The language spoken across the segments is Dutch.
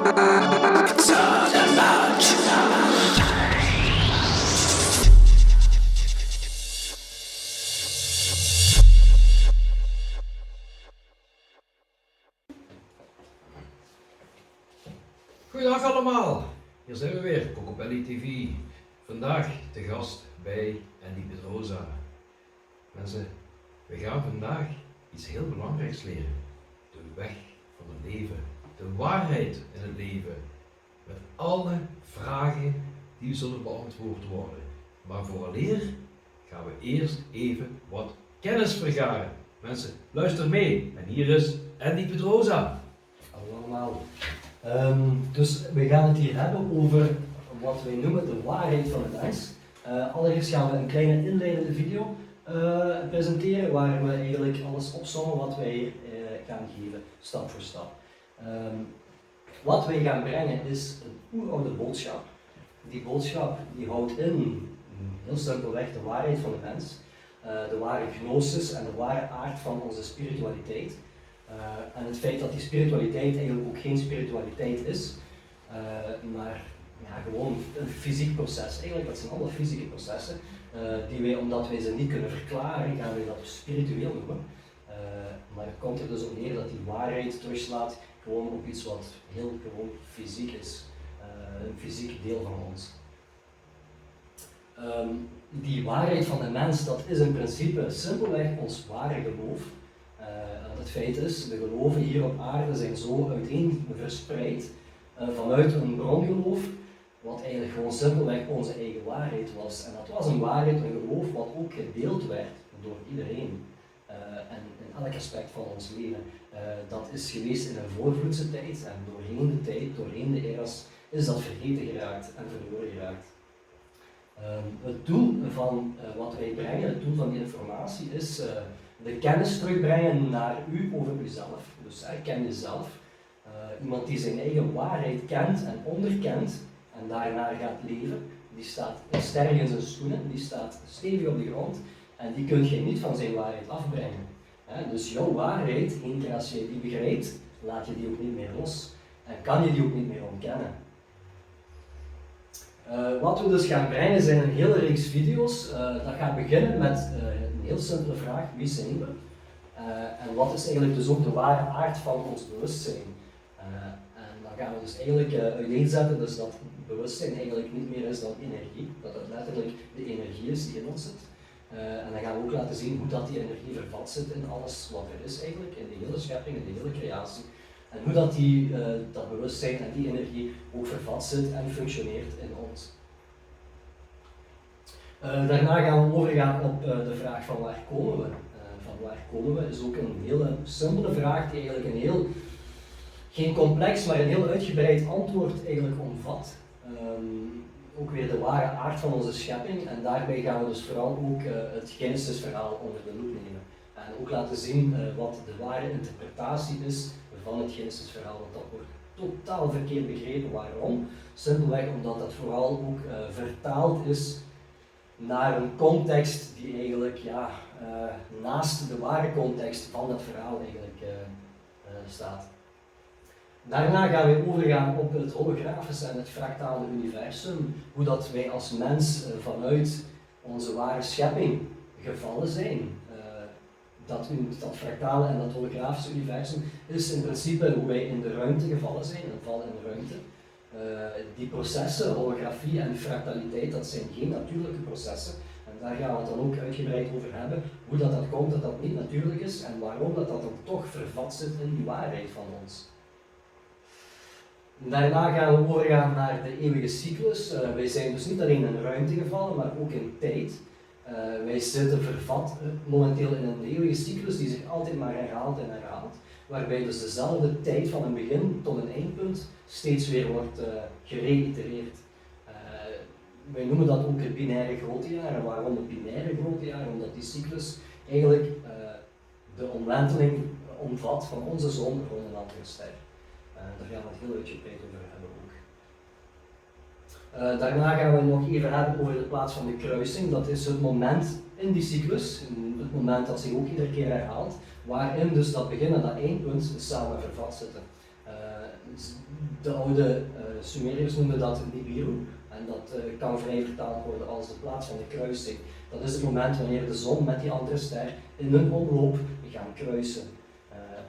It's all about you. Goedendag allemaal, hier zijn we weer, Cocopelli TV. Vandaag te gast bij Andy Pedrosa. Mensen, we gaan vandaag iets heel belangrijks leren. De weg van het leven, de waarheid in het leven. Met alle vragen die zullen beantwoord worden. Maar vooraleer gaan we eerst even wat kennis vergaren. Mensen, luister mee. En hier is Andy Pedrosa. Hallo allemaal. Dus we gaan het hier hebben over wat wij noemen de waarheid van het mens. Allereerst gaan we een kleine inleidende video presenteren waar we eigenlijk alles opzommen wat wij hier gaan geven, stap voor stap. Wat wij gaan brengen is een oeroude boodschap. Die boodschap die houdt in, heel simpelweg, de waarheid van de mens, de ware gnosis en de ware aard van onze spiritualiteit. En het feit dat die spiritualiteit eigenlijk ook geen spiritualiteit is, maar ja, gewoon een fysiek proces. Eigenlijk, dat zijn allemaal fysieke processen, die wij, omdat wij ze niet kunnen verklaren, gaan wij dat spiritueel noemen. Maar het komt er dus op neer dat die waarheid terugslaat gewoon op iets wat heel gewoon fysiek is, een fysiek deel van ons. Die waarheid van de mens, dat is in principe simpelweg ons ware geloof. Het feit is, de geloven hier op aarde zijn zo uiteen verspreid vanuit een brongeloof, wat eigenlijk gewoon simpelweg onze eigen waarheid was. En dat was een waarheid, een geloof wat ook gedeeld werd door iedereen en in elk aspect van ons leven. Dat is geweest in een voorvloedse tijd en doorheen de tijd, doorheen de eras, is dat vergeten geraakt en verloren geraakt. Het doel van wat wij brengen, het doel van die informatie is de kennis terugbrengen naar u over uzelf. Dus ken jezelf. Iemand die zijn eigen waarheid kent en onderkent en daarnaar gaat leven, die staat sterk in zijn schoenen, die staat stevig op de grond en die kun je niet van zijn waarheid afbrengen. Dus jouw waarheid, één keer als je die begrijpt, laat je die ook niet meer los en kan je die ook niet meer ontkennen. Wat we dus gaan brengen zijn een hele reeks video's. Dat gaat beginnen met een heel simpele vraag: wie zijn we? En wat is eigenlijk dus ook de ware aard van ons bewustzijn? En dan gaan we dus eigenlijk uiteenzetten dus dat bewustzijn eigenlijk niet meer is dan energie, dat het letterlijk de energie is die in ons zit. En dan gaan we ook laten zien hoe dat die energie vervat zit in alles wat er is eigenlijk, in de hele schepping, in de hele creatie. En hoe dat, dat bewustzijn en die energie ook vervat zit en functioneert in ons. Daarna gaan we overgaan op de vraag van waar komen we? Van waar komen we is ook een hele simpele vraag die eigenlijk een heel, geen complex, maar een heel uitgebreid antwoord eigenlijk omvat. Ook weer de ware aard van onze schepping en daarbij gaan we dus vooral ook het Genesis-verhaal onder de loep nemen. En ook laten zien wat de ware interpretatie is van het Genesis-verhaal, want dat wordt totaal verkeerd begrepen. Waarom? Simpelweg omdat dat vooral ook vertaald is naar een context die eigenlijk naast de ware context van dat verhaal eigenlijk staat. Daarna gaan we overgaan op het holografische en het fractale universum, hoe dat wij als mens vanuit onze ware schepping gevallen zijn. Dat fractale en dat holografische universum is in principe hoe wij in de ruimte gevallen zijn, een val in de ruimte. Die processen, holografie en fractaliteit, dat zijn geen natuurlijke processen. En daar gaan we het dan ook uitgebreid over hebben, hoe dat komt dat dat niet natuurlijk is en waarom dat dan toch vervat zit in die waarheid van ons. Daarna gaan we overgaan naar de eeuwige cyclus. Wij zijn dus niet alleen in ruimte gevallen, maar ook in tijd. Wij zitten vervat momenteel in een eeuwige cyclus die zich altijd maar herhaalt en herhaalt, waarbij dus dezelfde tijd van een begin tot een eindpunt steeds weer wordt gereïtereerd. Wij noemen dat ook het binaire grote jaar. En waarom het binaire grote jaar? Omdat die cyclus eigenlijk de omwenteling omvat van onze zon rond een andere ster. Daar gaan we het heel uitgebreid over hebben ook. Daarna gaan we nog even hebben over de plaats van de kruising. Dat is het moment in die cyclus, het moment dat zich ook iedere keer herhaalt, waarin dus dat begin en dat eindpunt samen vervat zitten. De oude Sumeriërs noemden dat Nibiru en dat kan vrij vertaald worden als de plaats van de kruising. Dat is het moment wanneer de zon met die andere ster in een omloop gaan kruisen.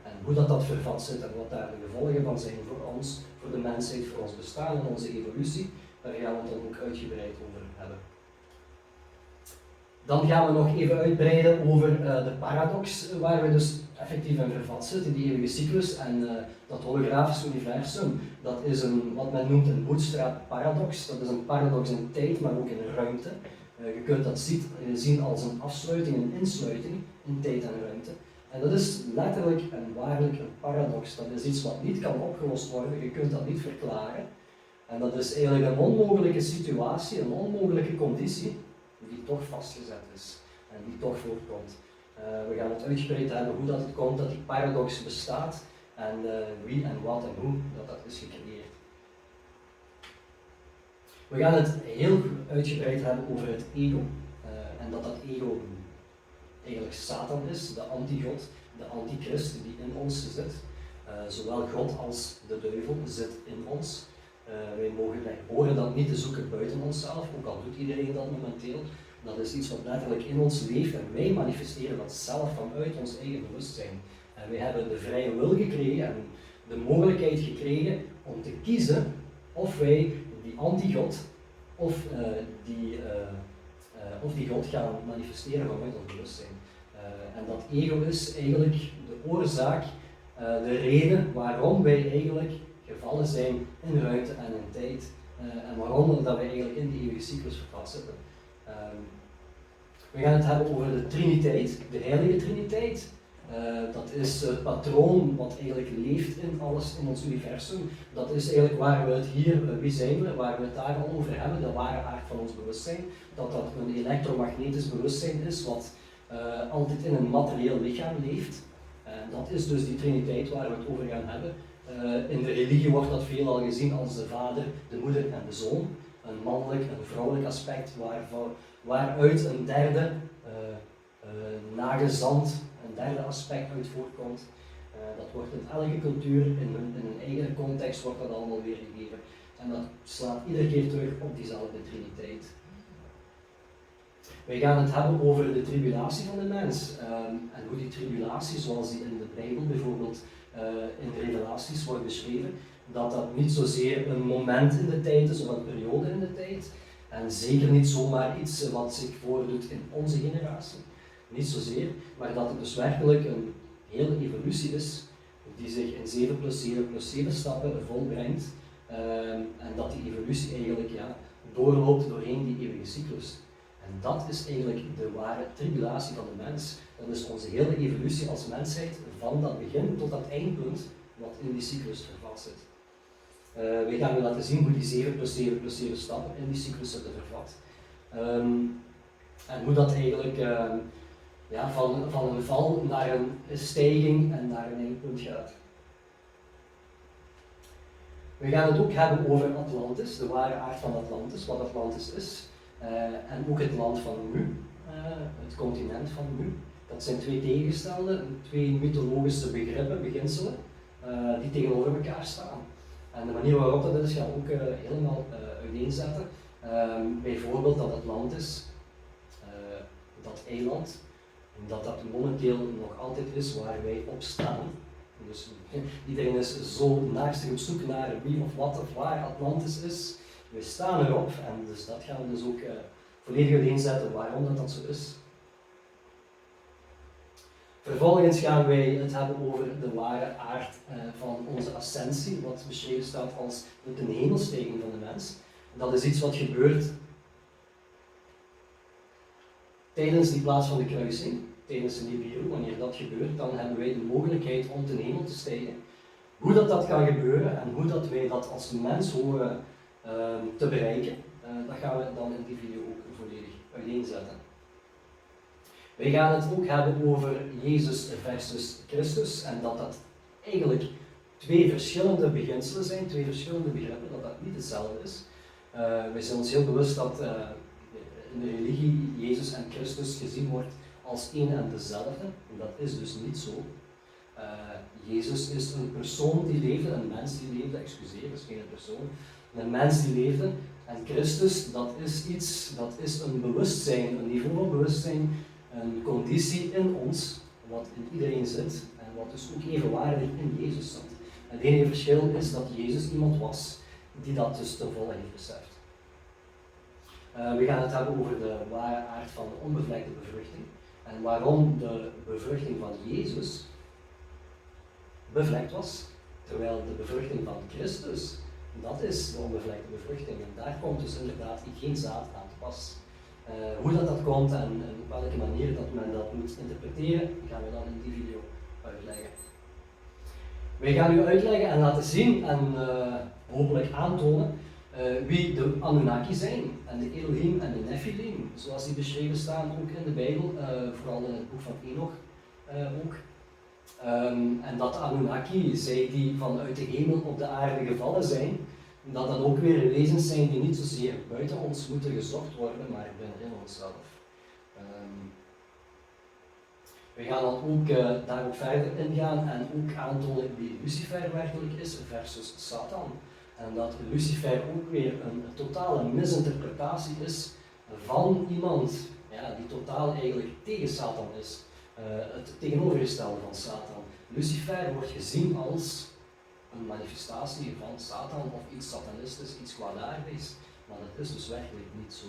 En hoe dat vervat zit en wat daar de gevolgen van zijn voor ons, voor de mensheid, voor ons bestaan en onze evolutie, daar gaan we het dan ook uitgebreid over hebben. Dan gaan we nog even uitbreiden over de paradox, waar we dus effectief in vervat zitten, die eeuwige cyclus en dat holografische universum. Dat is wat men noemt een bootstrap paradox. Dat is een paradox in tijd, maar ook in ruimte. Je kunt dat zien als een afsluiting, een insluiting in tijd en ruimte. En dat is letterlijk en waarlijk een paradox. Dat is iets wat niet kan opgelost worden, je kunt dat niet verklaren. En dat is eigenlijk een onmogelijke situatie, een onmogelijke conditie, die toch vastgezet is en die toch voortkomt. We gaan het uitgebreid hebben hoe dat het komt dat die paradox bestaat en wie en wat en hoe dat is gecreëerd. We gaan het heel uitgebreid hebben over het ego en dat ego eigenlijk Satan is, de antigod, de antichrist die in ons zit. Zowel God als de duivel zit in ons. Wij horen dat niet te zoeken buiten onszelf, ook al doet iedereen dat momenteel. Dat is iets wat letterlijk in ons leeft en wij manifesteren dat zelf vanuit ons eigen bewustzijn. En wij hebben de vrije wil gekregen en de mogelijkheid gekregen om te kiezen of wij die antigod of die God gaan manifesteren vanuit ons bewustzijn. En dat ego is eigenlijk de oorzaak, de reden waarom wij eigenlijk gevallen zijn in ruimte en in tijd. En waarom dat wij eigenlijk in die eeuwige cyclus vervat zitten. We gaan het hebben over de Triniteit, de Heilige Triniteit. Dat is het patroon wat eigenlijk leeft in alles in ons universum. Dat is eigenlijk waar we het hier, wie zijn we, waar we het daar over hebben, de ware aard van ons bewustzijn. Dat een elektromagnetisch bewustzijn is wat altijd in een materieel lichaam leeft. Dat is dus die Triniteit waar we het over gaan hebben. In de religie wordt dat veelal gezien als de Vader, de Moeder en de Zoon. Een mannelijk, een vrouwelijk aspect waaruit een derde nagezand, een derde aspect uit voortkomt. Dat wordt in elke cultuur, in een eigen context wordt dat allemaal weer gegeven. En dat slaat iedere keer terug op diezelfde Triniteit. Wij gaan het hebben over de tribulatie van de mens. En hoe die tribulatie, zoals die in de Bijbel bijvoorbeeld in de Revelaties wordt beschreven, dat niet zozeer een moment in de tijd is of een periode in de tijd. En zeker niet zomaar iets wat zich voordoet in onze generatie. Niet zozeer, maar dat het dus werkelijk een hele evolutie is die zich in 7 plus 7 plus 7 stappen volbrengt. En dat die evolutie eigenlijk doorloopt doorheen die eeuwige cyclus. En dat is eigenlijk de ware tribulatie van de mens. Dat is onze hele evolutie als mensheid, van dat begin tot dat eindpunt wat in die cyclus vervat zit. We gaan u laten zien hoe die 7 plus 7 plus 7 stappen in die cyclus zitten vervat. En hoe dat eigenlijk van een val naar een stijging en naar een eindpunt gaat. We gaan het ook hebben over Atlantis, de ware aard van Atlantis, wat Atlantis is. En ook het land van Nu, het continent van Nu. Dat zijn twee tegengestelde, twee mythologische begrippen, beginselen, die tegenover elkaar staan. En de manier waarop dat is, gaan we ook helemaal uiteenzetten. Bijvoorbeeld dat Atlantis, dat eiland, dat momenteel nog altijd is waar wij op staan. Dus iedereen is zo naarstig op zoek naar wie of wat of waar Atlantis is. We staan erop en dus dat gaan we dus ook volledig uiteenzetten waarom dat zo is. Vervolgens gaan wij het hebben over de ware aard van onze ascensie, wat beschreven staat als de ten hemelstijging van de mens. Dat is iets wat gebeurt tijdens die plaats van de kruising, tijdens de Nibiru. Wanneer dat gebeurt, dan hebben wij de mogelijkheid om ten hemel te stijgen. Hoe dat kan gebeuren en hoe dat wij dat als mens horen te bereiken, dat gaan we dan in die video ook volledig uiteenzetten. Wij gaan het ook hebben over Jezus versus Christus en dat eigenlijk twee verschillende beginselen zijn, twee verschillende begrippen, dat dat niet hetzelfde is. Wij zijn ons heel bewust dat in de religie Jezus en Christus gezien wordt als één en dezelfde. Dat is dus niet zo. Jezus is een persoon die leefde, een mens die leefde, excuseer, dat is geen persoon, een mens die leefde. En Christus, dat is iets, dat is een bewustzijn, een niveau van bewustzijn, een conditie in ons, wat in iedereen zit en wat dus ook evenwaardig in Jezus zat. Het enige verschil is dat Jezus iemand was die dat dus ten volle heeft beseft. We gaan het hebben over de ware aard van de onbevlekte bevruchting en waarom de bevruchting van Jezus bevlekt was, terwijl de bevruchting van Christus, dat is de onbevlekte bevruchting en daar komt dus inderdaad geen zaad aan te pas. Hoe dat komt en op welke manier dat men dat moet interpreteren, gaan we dan in die video uitleggen. Wij gaan u uitleggen en laten zien en hopelijk aantonen wie de Anunnaki zijn en de Elohim en de Nephilim, zoals die beschreven staan ook in de Bijbel, vooral in het boek van Enoch ook. En dat de Anunnaki, zij die vanuit de hemel op de aarde gevallen zijn, dat dan ook weer wezens zijn die niet zozeer buiten ons moeten gezocht worden, maar binnenin onszelf. We gaan dan ook daarop verder ingaan en ook aantonen wie Lucifer werkelijk is versus Satan. En dat Lucifer ook weer een totale misinterpretatie is van iemand die totaal eigenlijk tegen Satan is. Het tegenovergestelde van Satan. Lucifer wordt gezien als een manifestatie van Satan of iets satanistisch, iets kwaadaardigs. Maar dat is dus werkelijk niet zo.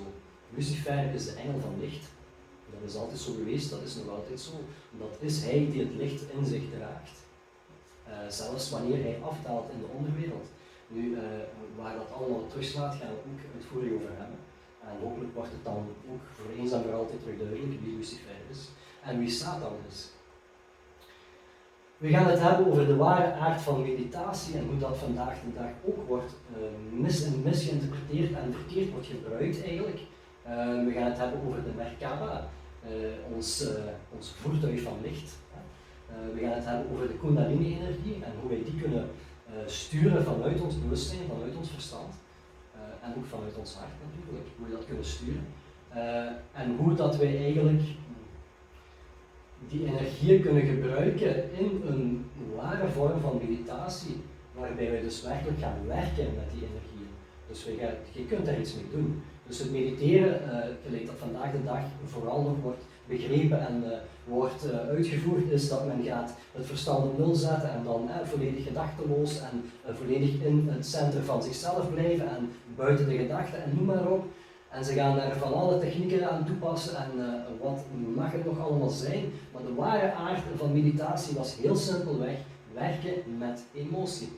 Lucifer is de engel van licht. Dat is altijd zo geweest, dat is nog altijd zo. Dat is hij die het licht in zich draagt. Zelfs wanneer hij afdaalt in de onderwereld. Nu, waar dat allemaal terugslaat, gaan we ook uitvoerig over hebben. En hopelijk wordt het dan ook voor eens en voor altijd terug duidelijk wie Lucifer is en wie Satan is. We gaan het hebben over de ware aard van meditatie en hoe dat vandaag de dag ook wordt misgeïnterpreteerd en verkeerd wordt gebruikt eigenlijk. We gaan het hebben over de Merkaba, ons voertuig van licht. We gaan het hebben over de Kundalini-energie en hoe wij die kunnen sturen vanuit ons bewustzijn, vanuit ons verstand en ook vanuit ons hart natuurlijk, hoe we dat kunnen sturen. En hoe dat wij eigenlijk die energieën kunnen gebruiken in een ware vorm van meditatie, waarbij wij dus werkelijk gaan werken met die energieën. Dus je kunt daar iets mee doen. Dus het mediteren, gelijk dat vandaag de dag vooral nog wordt begrepen en wordt uitgevoerd, is dat men gaat het verstand op nul zetten en dan volledig gedachteloos en volledig in het centrum van zichzelf blijven en buiten de gedachten en noem maar op. En ze gaan daar van alle technieken aan toepassen en wat mag het nog allemaal zijn. Maar de ware aard van meditatie was heel simpelweg werken met emotie.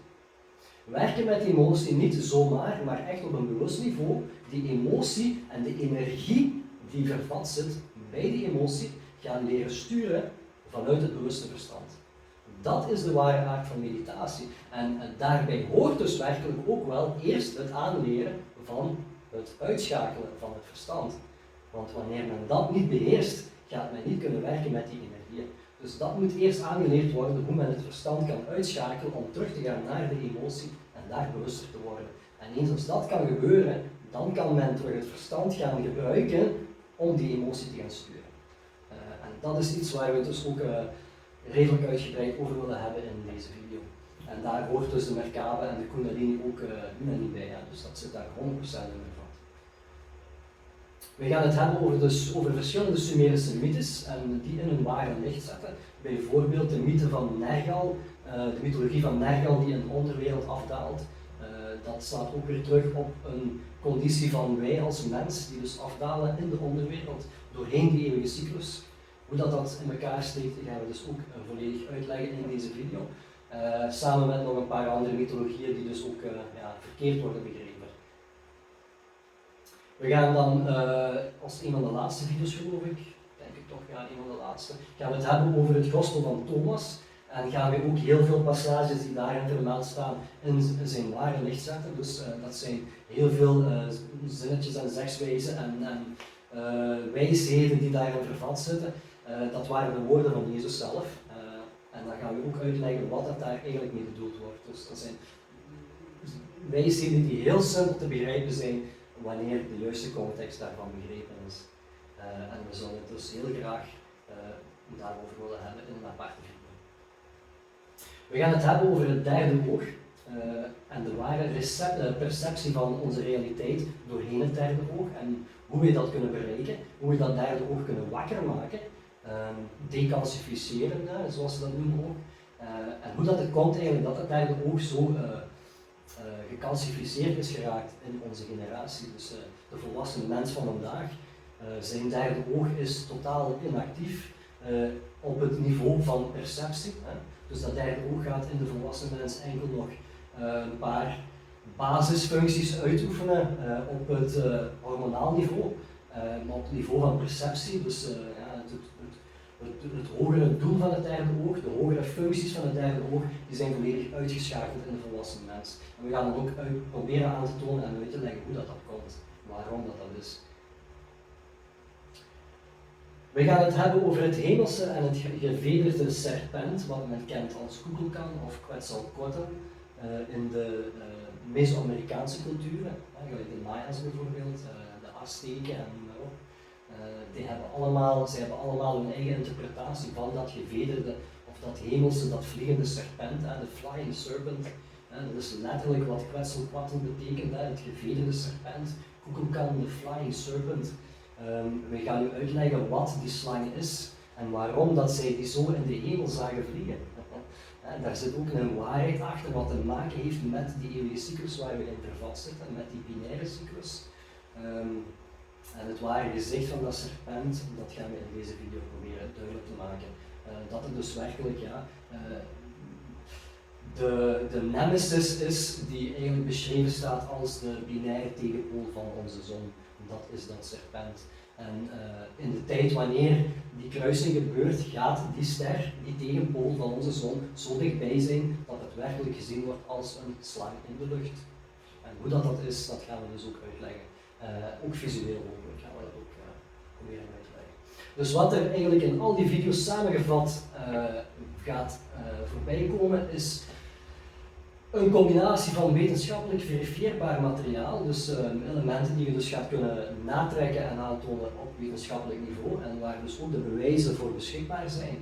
Werken met emotie, niet zomaar, maar echt op een bewust niveau. Die emotie en de energie die vervat zit bij die emotie, gaan leren sturen vanuit het bewuste verstand. Dat is de ware aard van meditatie. En daarbij hoort dus werkelijk ook wel eerst het aanleren van het uitschakelen van het verstand. Want wanneer men dat niet beheerst, gaat men niet kunnen werken met die energieën. Dus dat moet eerst aangeleerd worden hoe men het verstand kan uitschakelen om terug te gaan naar de emotie en daar bewuster te worden. En eens als dat kan gebeuren, dan kan men terug het verstand gaan gebruiken om die emotie te gaan sturen. En dat is iets waar we het dus ook redelijk uitgebreid over willen hebben in deze video. En daar hoort dus de Merkaba en de Kundalini ook niet bij, dus dat zit daar 100% in vervat. We gaan het hebben over verschillende Sumerische mythes en die in een ware licht zetten. Bijvoorbeeld de mythe van Nergal, de mythologie van Nergal die in de onderwereld afdaalt. Dat staat ook weer terug op een conditie van wij als mens die dus afdalen in de onderwereld doorheen die eeuwige cyclus. Hoe dat in elkaar steekt, gaan we dus ook volledig uitleggen in deze video. Samen met nog een paar andere mythologieën die dus ook verkeerd worden begrepen. We gaan dan, als een van de laatste video's geloof ik, denk ik toch, een van de laatste, gaan we het hebben over het gospel van Thomas. En gaan we ook heel veel passages die daarin vermeld staan in zijn ware licht zetten. Dus dat zijn heel veel zinnetjes en zegswijzen en wijsheden die daarin vervat zitten. Dat waren de woorden van Jezus zelf. En dan gaan we ook uitleggen wat dat daar eigenlijk mee bedoeld wordt. Dus dat zijn wijsheden die heel simpel te begrijpen zijn wanneer de juiste context daarvan begrepen is. En we zullen het dus heel graag daarover willen hebben in een aparte video. We gaan het hebben over het derde oog en de ware perceptie van onze realiteit doorheen het derde oog en hoe we dat kunnen bereiken, hoe we dat derde oog kunnen wakker maken, decalcificeren, zoals ze dat noemen ook. En hoe dat het komt eigenlijk dat het derde oog zo gecalcificeerd is geraakt in onze generatie. Dus de volwassen mens van vandaag, zijn derde oog is totaal inactief op het niveau van perceptie. Dus dat derde oog gaat in de volwassen mens enkel nog een paar basisfuncties uitoefenen op het hormonaal niveau, maar op het niveau van perceptie. Dus het hogere doel van het derde oog, de hogere functies van het derde oog, die zijn volledig uitgeschakeld in de volwassen mens. En we gaan dan ook proberen aan te tonen en uit te leggen hoe dat komt, waarom dat is. We gaan het hebben over het hemelse en het gevederde serpent, wat men kent als Kukulkan of Quetzalcoatl in de Meso-Amerikaanse culturen, gelijk de Maya's bijvoorbeeld, de Azteken en noem maar op. Zij hebben allemaal hun eigen interpretatie van dat gevederde of dat hemelse, dat vliegende serpent, de flying serpent. Dat is letterlijk wat Quetzalcoatl betekent, het gevederde serpent, Kukulkan, de flying serpent. We gaan u uitleggen wat die slang is en waarom dat zij die zo in de hemel zagen vliegen. Daar zit ook een waarheid achter wat te maken heeft met die eeuwige cyclus waar we in vervat zitten, met die binaire cyclus. En het ware gezicht van dat serpent, dat gaan we in deze video proberen duidelijk te maken. Dat het dus werkelijk de nemesis is die eigenlijk beschreven staat als de binaire tegenpool van onze zon. Dat is dat serpent. En in de tijd wanneer die kruising gebeurt, gaat die ster, die tegenpool van onze zon, zo dichtbij zijn dat het werkelijk gezien wordt als een slang in de lucht. En hoe dat is, dat gaan we dus ook uitleggen. Ook visueel hopelijk gaan we dat ook proberen uit te leggen. Dus wat er eigenlijk in al die video's samengevat gaat voorbij komen is een combinatie van wetenschappelijk verifieerbaar materiaal, dus elementen die je dus gaat kunnen natrekken en aantonen op wetenschappelijk niveau en waar dus ook de bewijzen voor beschikbaar zijn.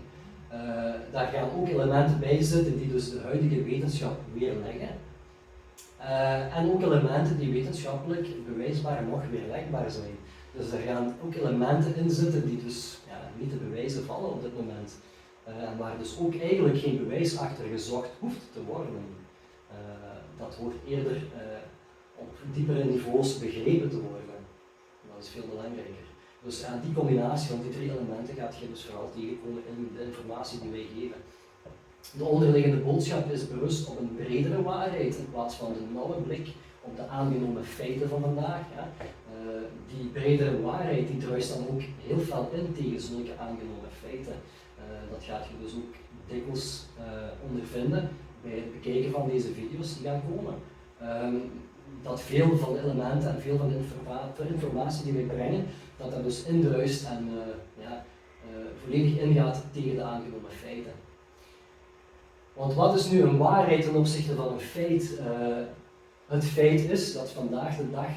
Daar gaan ook elementen bij zitten die dus de huidige wetenschap weerleggen. En ook elementen die wetenschappelijk bewijsbaar en nog weerlegbaar zijn. Dus er gaan ook elementen in zitten die dus niet te bewijzen vallen op dit moment. En waar dus ook eigenlijk geen bewijs achter gezocht hoeft te worden. Dat hoort eerder op diepere niveaus begrepen te worden. Dat is veel belangrijker. Dus aan die combinatie van die drie elementen gaat je dus vooral tegenkomen in de informatie die wij geven. De onderliggende boodschap is berust op een bredere waarheid in plaats van de nauwe blik op de aangenomen feiten van vandaag. Die bredere waarheid die druist dan ook heel veel in tegen zulke aangenomen feiten. Dat gaat je dus ook dikwijls ondervinden bij het bekijken van deze video's die gaan komen. Dat veel van de elementen en veel van de informatie die wij brengen, dat dus indruist en volledig ingaat tegen de aangenomen feiten. Want wat is nu een waarheid ten opzichte van een feit? Het feit is dat vandaag de dag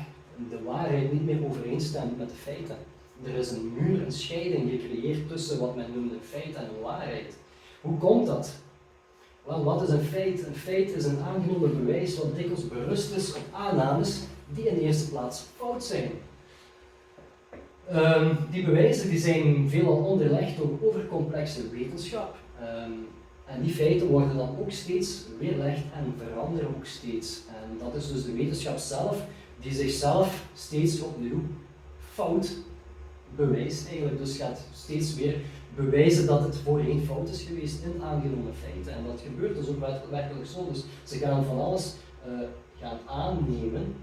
de waarheid niet meer overeenstemt met de feiten. Er is een muur, een scheiding gecreëerd tussen wat men noemt een feit en een waarheid. Hoe komt dat? Wel, wat is een feit? Een feit is een aangenomen bewijs wat dikwijls berust is op aannames die in de eerste plaats fout zijn. Die bewijzen die zijn veelal onderlegd door overcomplexe wetenschap. En die feiten worden dan ook steeds weerlegd en veranderen ook steeds. En dat is dus de wetenschap zelf, die zichzelf steeds opnieuw fout bewijst eigenlijk. Dus gaat steeds weer bewijzen dat het voorheen fout is geweest in aangenomen feiten. En dat gebeurt dus ook werkelijk zo. Dus ze gaan van alles gaan aannemen.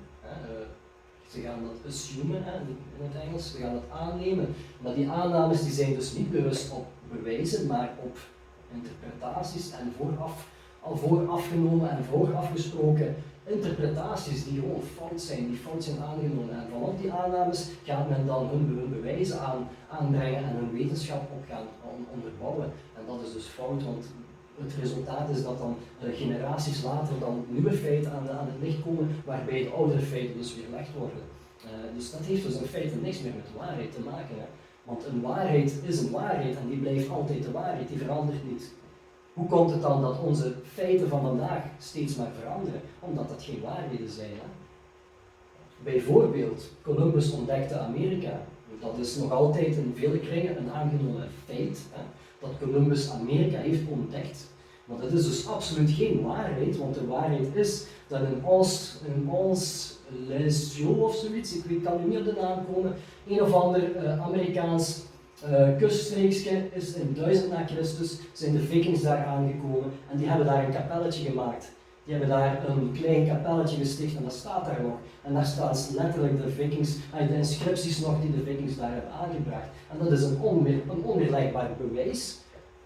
Ze gaan dat assumen in het Engels. Ze gaan dat aannemen. Maar die aannames die zijn dus niet bewust op bewijzen, maar op interpretaties en al voorafgenomen en voorafgesproken interpretaties die gewoon fout zijn aangenomen. En vanaf die aannames gaat men dan hun bewijzen aanbrengen en hun wetenschap op gaan onderbouwen. En dat is dus fout, want het resultaat is dat dan generaties later dan nieuwe feiten aan het licht komen, waarbij de oudere feiten dus weerlegd worden. Dus dat heeft dus in feite niks meer met waarheid te maken. Want een waarheid is een waarheid en die blijft altijd de waarheid, die verandert niet. Hoe komt het dan dat onze feiten van vandaag steeds maar veranderen? Omdat dat geen waarheden zijn. Hè? Bijvoorbeeld, Columbus ontdekte Amerika. Dat is nog altijd in vele kringen een aangenomen feit, hè? Dat Columbus Amerika heeft ontdekt. Maar dat is dus absoluut geen waarheid, want de waarheid is dat in ons Lesio of zoiets, ik kan nu niet op de naam komen, een of ander Amerikaans kuststreekje is in 1000 na Christus, zijn de Vikings daar aangekomen en die hebben daar een kapelletje gemaakt. Die hebben daar een klein kapelletje gesticht en dat staat daar nog. En daar staan letterlijk de Vikings, de inscripties nog die de Vikings daar hebben aangebracht. En dat is een onweerlegbaar bewijs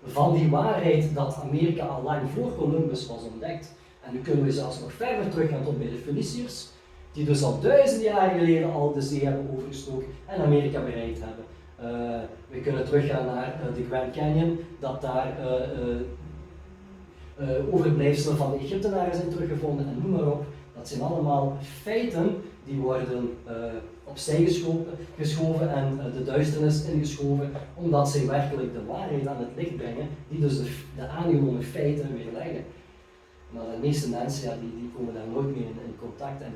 van die waarheid dat Amerika al lang voor Columbus was ontdekt. En nu kunnen we zelfs nog verder teruggaan tot bij de Feniciërs, die dus al 1000 jaar geleden al de zee hebben overgestoken en Amerika bereikt hebben. We kunnen teruggaan naar de Grand Canyon, dat daar overblijfselen van de Egyptenaren zijn teruggevonden en noem maar op. Dat zijn allemaal feiten die worden opzij geschoven en de duisternis ingeschoven, omdat zij werkelijk de waarheid aan het licht brengen, die dus de aangenomen feiten weerleggen. Maar de meeste mensen die komen daar nooit mee in contact en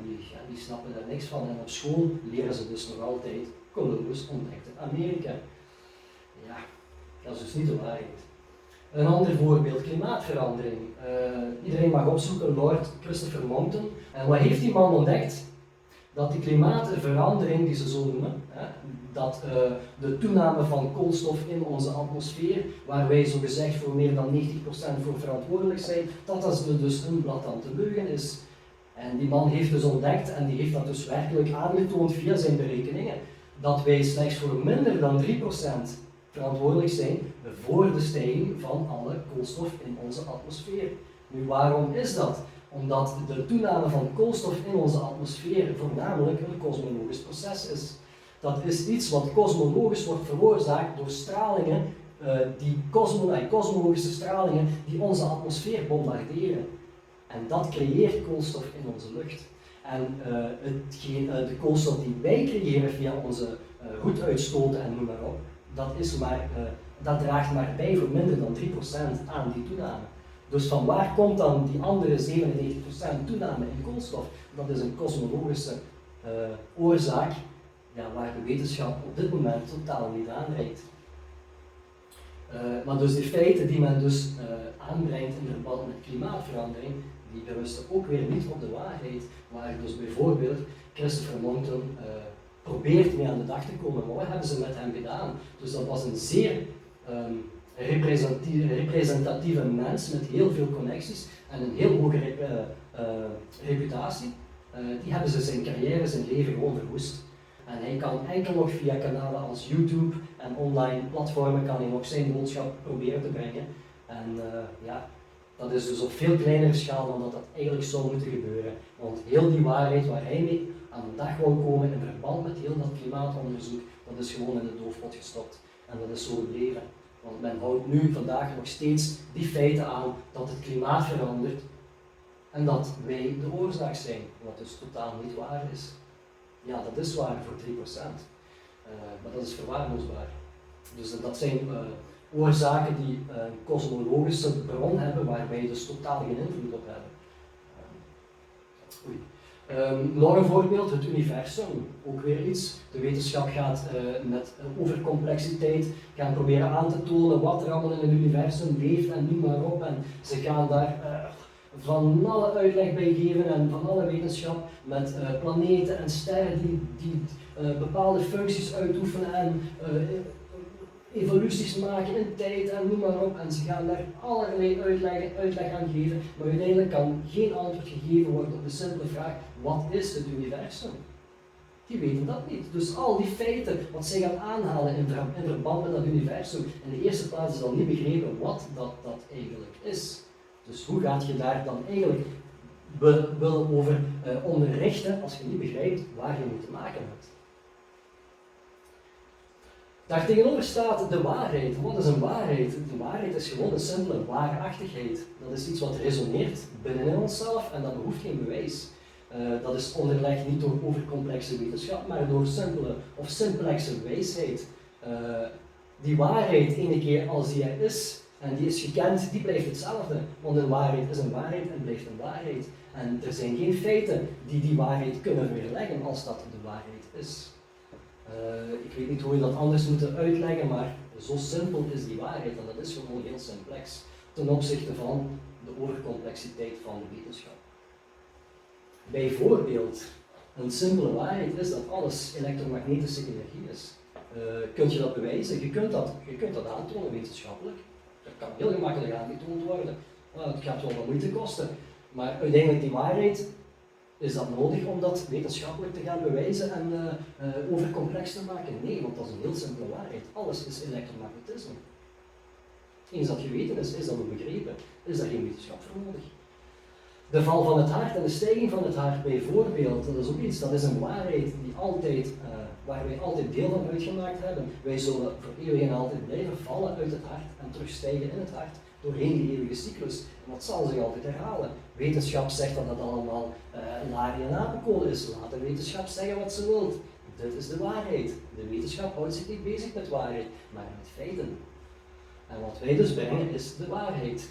die snappen daar niks van. En op school leren ze dus nog altijd Columbus ontdekte Amerika. Ja, dat is dus niet de waarheid. Een ander voorbeeld, klimaatverandering. Iedereen mag opzoeken, Lord Christopher Monckton. En wat heeft die man ontdekt? Dat die klimaatverandering, die ze zo noemen, dat de toename van koolstof in onze atmosfeer, waar wij zogezegd voor meer dan 90% voor verantwoordelijk zijn, dat dat dus een blattante leugen is. En die man heeft dus ontdekt, en die heeft dat dus werkelijk aangetoond via zijn berekeningen, dat wij slechts voor minder dan 3% verantwoordelijk zijn voor de stijging van alle koolstof in onze atmosfeer. Nu, waarom is dat? Omdat de toename van koolstof in onze atmosfeer voornamelijk een kosmologisch proces is. Dat is iets wat kosmologisch wordt veroorzaakt door stralingen, kosmologische stralingen die onze atmosfeer bombarderen. En dat creëert koolstof in onze lucht. En de koolstof die wij creëren via onze roetuitstoten en noem maar op, dat draagt maar bij voor minder dan 3% aan die toename. Dus van waar komt dan die andere 97% toename in koolstof? Dat is een kosmologische oorzaak waar de wetenschap op dit moment totaal niet aanreikt. Maar dus die feiten die men dus aanbrengt in verband met klimaatverandering, die berusten ook weer niet op de waarheid. Waar dus bijvoorbeeld Christopher Monckton probeert mee aan de dag te komen. Maar wat hebben ze met hem gedaan? Dus dat was een zeer representatieve mens met heel veel connecties en een heel hoge reputatie. Die hebben ze zijn carrière, zijn leven gewoon verwoest. En hij kan enkel nog via kanalen als YouTube en online platformen kan hij nog zijn boodschap proberen te brengen. En dat is dus op veel kleinere schaal dan dat eigenlijk zou moeten gebeuren. Want heel die waarheid waar hij mee aan de dag wil komen in verband met heel dat klimaatonderzoek, dat is gewoon in de doofpot gestopt. En dat is zo gebleven. Want men houdt nu vandaag nog steeds die feiten aan dat het klimaat verandert en dat wij de oorzaak zijn, wat dus totaal niet waar is. Ja, dat is waar voor 3%, maar dat is verwaarloosbaar. Dus dat zijn oorzaken die een kosmologische bron hebben waar wij dus totaal geen invloed op hebben. Nog een voorbeeld, het universum. Ook weer iets. De wetenschap gaat over complexiteit gaan proberen aan te tonen wat er allemaal in het universum leeft en noem maar op. En ze gaan daar van alle uitleg bij geven en van alle wetenschap met planeten en sterren die bepaalde functies uitoefenen en evoluties maken in tijd en noem maar op. En ze gaan daar allerlei uitleg aan geven, maar uiteindelijk kan geen antwoord gegeven worden op de simpele vraag: wat is het universum? Die weten dat niet. Dus al die feiten wat zij gaan aanhalen in verband met dat universum, in de eerste plaats is al niet begrepen wat dat eigenlijk is. Dus hoe gaat je daar dan eigenlijk willen over onderrichten als je niet begrijpt waar je mee te maken hebt? Daar tegenover staat de waarheid. Wat is een waarheid? De waarheid is gewoon een simpele waarachtigheid. Dat is iets wat resoneert binnenin onszelf en dat behoeft geen bewijs. Dat is onderlegd niet door overcomplexe wetenschap, maar door simpele of simplexe wijsheid. Die waarheid, ene keer als die er is, en die is gekend, die blijft hetzelfde. Want een waarheid is een waarheid en blijft een waarheid. En er zijn geen feiten die die waarheid kunnen weerleggen als dat de waarheid is. Ik weet niet hoe je dat anders moet uitleggen, maar zo simpel is die waarheid en dat is gewoon heel simplex ten opzichte van de overcomplexiteit van de wetenschap. Bijvoorbeeld, een simpele waarheid is dat alles elektromagnetische energie is. Kun je dat bewijzen? Je kunt dat aantonen wetenschappelijk. Dat kan heel gemakkelijk aangetoond worden. Het gaat wel wat moeite kosten, maar uiteindelijk die waarheid, is dat nodig om dat wetenschappelijk te gaan bewijzen en overcomplex te maken? Nee, want dat is een heel simpele waarheid. Alles is elektromagnetisme. Eens dat geweten is dat ook begrepen, is daar geen wetenschap voor nodig. De val van het hart en de stijging van het hart bijvoorbeeld, dat is ook iets, dat is een waarheid die waar wij altijd deel van uitgemaakt hebben. Wij zullen voor eeuwig en altijd blijven vallen uit het hart en terugstijgen in het hart doorheen die eeuwige cyclus. En dat zal zich altijd herhalen. Wetenschap zegt dat dat allemaal larie en apenkool is. Laat de wetenschap zeggen wat ze wil. Dit is de waarheid. De wetenschap houdt zich niet bezig met waarheid, maar met feiten. En wat wij dus brengen is de waarheid.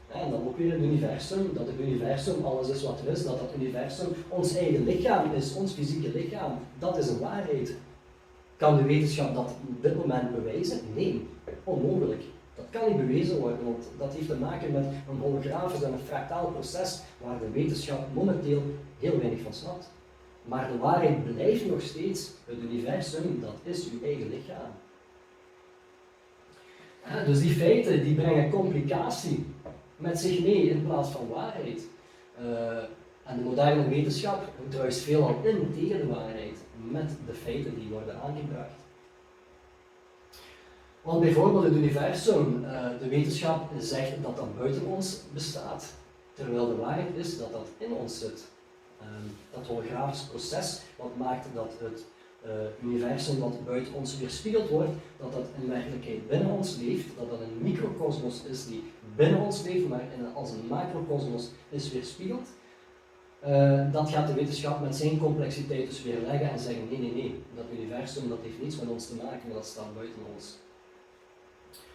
En dan ook weer het universum, dat het universum alles is wat er is, dat het universum ons eigen lichaam is, ons fysieke lichaam. Dat is een waarheid. Kan de wetenschap dat op dit moment bewijzen? Nee, onmogelijk. Dat kan niet bewezen worden, want dat heeft te maken met een holografisch en een fractaal proces waar de wetenschap momenteel heel weinig van snapt. Maar de waarheid blijft nog steeds, het universum, dat is uw eigen lichaam. Ja, dus die feiten die brengen complicatie met zich mee in plaats van waarheid. En de moderne wetenschap druist veelal in tegen de waarheid met de feiten die worden aangebracht. Want bijvoorbeeld het universum, de wetenschap zegt dat dat buiten ons bestaat, terwijl de waarheid is dat dat in ons zit. Dat holografisch proces, wat maakt dat het universum wat buiten ons weerspiegeld wordt, dat dat in werkelijkheid binnen ons leeft, dat dat een microcosmos is die binnen ons leeft, maar als een macrocosmos is weerspiegeld. Dat gaat de wetenschap met zijn complexiteit dus weerleggen en zeggen nee, dat universum dat heeft niets met ons te maken, maar dat staat buiten ons.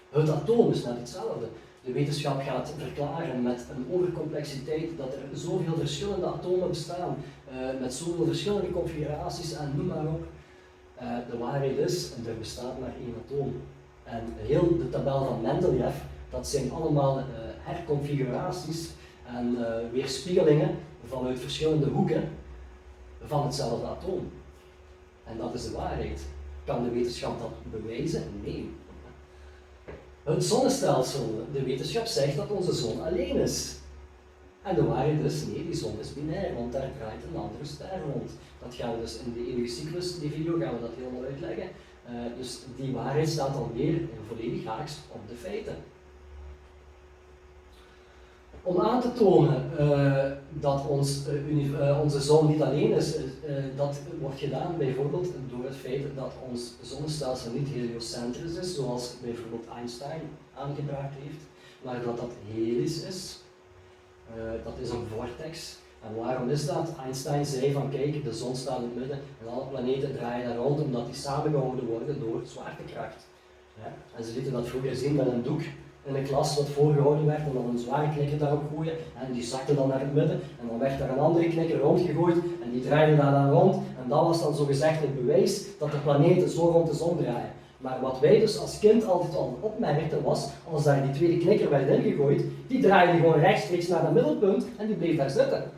Het atoom is net hetzelfde. De wetenschap gaat verklaren met een overcomplexiteit dat er zoveel verschillende atomen bestaan, met zoveel verschillende configuraties en noem maar op. De waarheid is, er bestaat maar één atoom. En heel de tabel van Mendeleev, dat zijn allemaal herconfiguraties en weerspiegelingen vanuit verschillende hoeken van hetzelfde atoom. En dat is de waarheid. Kan de wetenschap dat bewijzen? Nee. Het zonnestelsel, de wetenschap zegt dat onze zon alleen is. En de waarheid is, nee, die zon is binair, want daar draait een andere ster rond. Dat gaan we dus in de eeuwige cyclus, die video, gaan we dat helemaal uitleggen. Dus die waarheid staat dan weer volledig haaks op de feiten. Om aan te tonen dat onze zon niet alleen is, dat wordt gedaan bijvoorbeeld door het feit dat ons zonnestelsel niet heliocentrisch is, zoals bijvoorbeeld Einstein aangebracht heeft, maar dat dat helisch is. Dat is een vortex. En waarom is dat? Einstein zei van kijk, de zon staat in het midden en alle planeten draaien daar rond omdat die samengehouden worden door zwaartekracht. Ja? En ze lieten dat vroeger zien met een doek in een klas wat voorgehouden werd en dan een zware knikker daarop gooien en die zakte dan naar het midden en dan werd daar een andere knikker rondgegooid en die draaide daar dan rond en dat was dan zogezegd het bewijs dat de planeten zo rond de zon draaien. Maar wat wij dus als kind altijd al opmerkten was, als daar die tweede knikker werd ingegooid, die draaide gewoon rechtstreeks naar het middelpunt en die bleef daar zitten.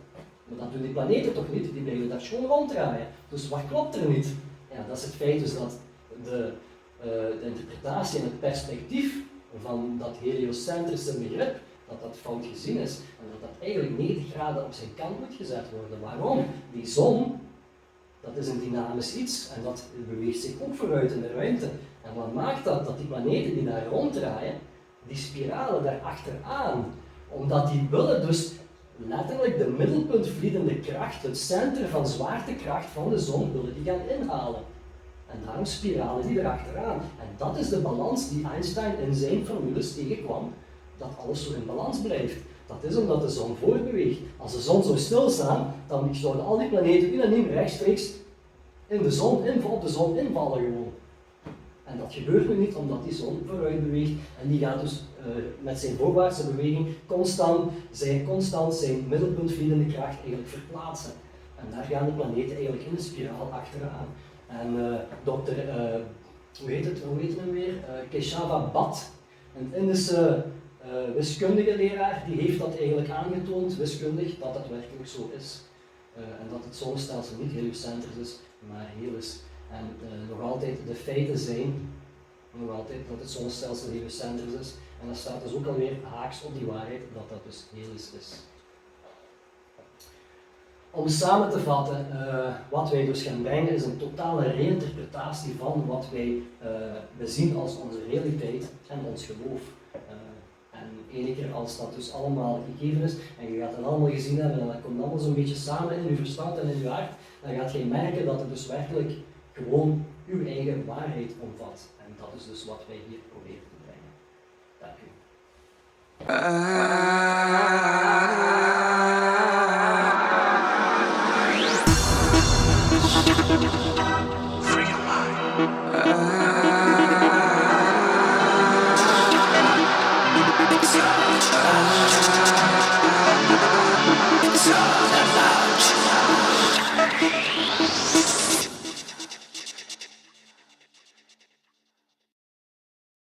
Maar dat doen die planeten toch niet, die blijven daar gewoon ronddraaien. Dus wat klopt er niet? Ja, dat is het feit dus dat de interpretatie en het perspectief van dat heliocentrische begrip, dat dat fout gezien is en dat dat eigenlijk 90 graden op zijn kant moet gezet worden. Waarom? Die zon, dat is een dynamisch iets en dat beweegt zich ook vooruit in de ruimte. En wat maakt dat? Dat die planeten die daar ronddraaien, die spiralen daar achteraan. Omdat die willen dus letterlijk de middelpuntvliedende kracht, het centrum van zwaartekracht van de zon, willen die gaan inhalen. En daarom spiralen die erachteraan. En dat is de balans die Einstein in zijn formules tegenkwam, dat alles zo in balans blijft. Dat is omdat de zon voortbeweegt. Als de zon zou stilstaan, dan zouden al die planeten unaniem rechtstreeks op de zon invallen gewoon. En dat gebeurt nu niet omdat die zon vooruit beweegt en die gaat dus met zijn voorwaartse beweging constant zijn middelpuntvliedende kracht eigenlijk verplaatsen. En daar gaan de planeten eigenlijk in een spiraal achteraan. En hoe heet het weer? Keshava Bhatt, een Indische wiskundige leraar, die heeft dat eigenlijk aangetoond, wiskundig, dat dat werkelijk zo is. En dat het zonnestelsel niet heliocentrisch is, maar heel is. En nog altijd de feiten zijn, nog altijd dat het zonnestelsel heliocentrisch is. En dat staat dus ook alweer haaks op die waarheid dat dat dus helisch is. Om samen te vatten, wat wij dus gaan brengen is een totale reinterpretatie van wat wij bezien als onze realiteit en ons geloof. En ene keer als dat dus allemaal gegeven is en je gaat het allemaal gezien hebben en dat komt allemaal zo'n beetje samen in je verstand en in je hart, dan gaat je merken dat het dus werkelijk gewoon uw eigen waarheid omvat. En dat is dus wat wij hier proberen te brengen. Dank u. Ah.